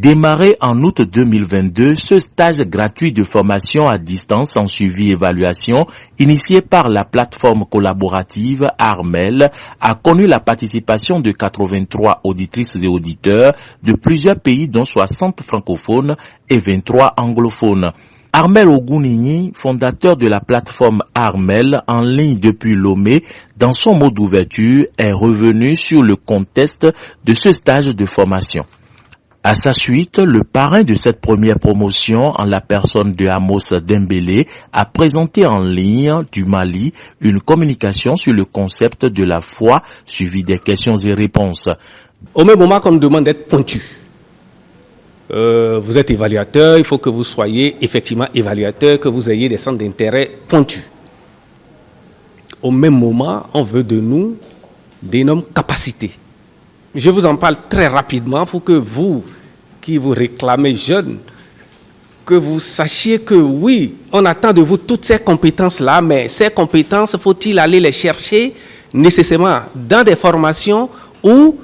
Démarré en août 2022, ce stage gratuit de formation à distance en suivi-évaluation, initié par la plateforme collaborative Armel, a connu la participation de 83 auditrices et auditeurs de plusieurs pays dont 60 francophones et 23 anglophones. Armel Ogunigny, fondateur de la plateforme Armel en ligne depuis Lomé, dans son mot d'ouverture, est revenu sur le contexte de ce stage de formation. À sa suite, le parrain de cette première promotion, en la personne de Amos Dembélé, a présenté en ligne du Mali une communication sur le concept de la foi suivi des questions et réponses. Au même moment qu'on nous demande d'être pointu. Vous êtes évaluateur, il faut que vous soyez effectivement évaluateur, que vous ayez des centres d'intérêt pointus. Au même moment, on veut de nous d'énormes capacités. Je vous en parle très rapidement pour que vous, qui vous réclamez jeunes, que vous sachiez que oui, on attend de vous toutes ces compétences-là, mais ces compétences, faut-il aller les chercher nécessairement dans des formations ou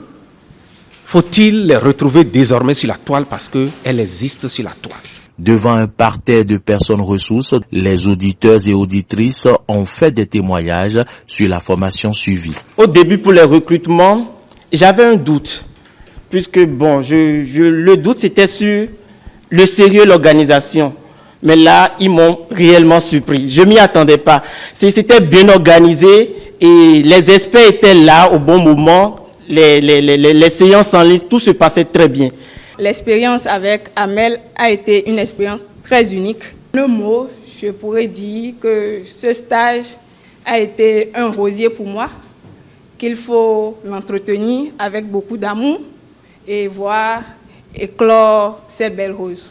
faut-il les retrouver désormais sur la toile parce qu'elles existent sur la toile? Devant un parterre de personnes ressources, les auditeurs et auditrices ont fait des témoignages sur la formation suivie. Au début, pour les recrutements, j'avais un doute, puisque le doute c'était sur le sérieux de l'organisation. Mais là, ils m'ont réellement surpris. Je m'y attendais pas. C'était bien organisé et les experts étaient là au bon moment. Les séances en ligne, tout se passait très bien. L'expérience avec Armel a été une expérience très unique. Le mot, je pourrais dire que ce stage a été un rosier pour moi, qu'il faut l'entretenir avec beaucoup d'amour et voir éclore ces belles roses.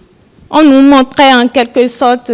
On nous montrait en quelque sorte,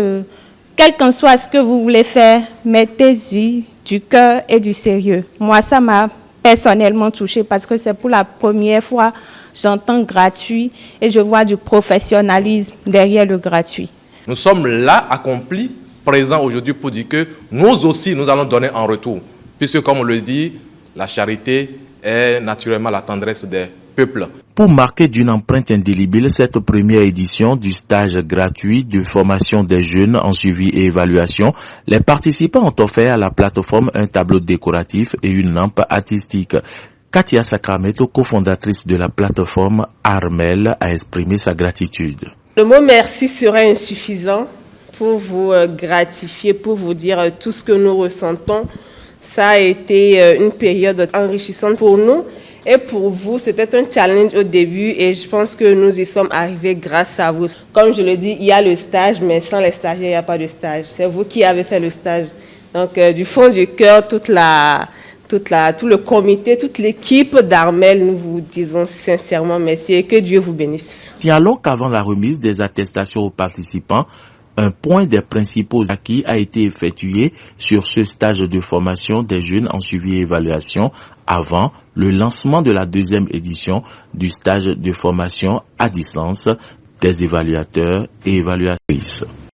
quel qu'en soit ce que vous voulez faire, mettez-y du cœur et du sérieux. Moi, ça m'a personnellement touchée parce que c'est pour la première fois j'entends gratuit et je vois du professionnalisme derrière le gratuit. Nous sommes là, accomplis, présents aujourd'hui pour dire que nous aussi, nous allons donner en retour. Puisque, comme on le dit, la charité est naturellement la tendresse des peuples. Pour marquer d'une empreinte indélébile cette première édition du stage gratuit de formation des jeunes en suivi et évaluation, les participants ont offert à la plateforme un tableau décoratif et une lampe artistique. Katia Sakrameto, cofondatrice de la plateforme Armel, a exprimé sa gratitude. Le mot merci serait insuffisant pour vous gratifier, pour vous dire tout ce que nous ressentons. Ça a été une période enrichissante pour nous. Et pour vous, c'était un challenge au début et je pense que nous y sommes arrivés grâce à vous. Comme je le dis, il y a le stage, mais sans les stagiaires, il n'y a pas de stage. C'est vous qui avez fait le stage. Donc, du fond du cœur, tout le comité, toute l'équipe d'Armel, nous vous disons sincèrement merci et que Dieu vous bénisse. Signalons qu'avant la remise des attestations aux participants, un point des principaux acquis a été effectué sur ce stage de formation des jeunes en suivi et évaluation avant le lancement de la deuxième édition du stage de formation à distance des évaluateurs et évaluatrices.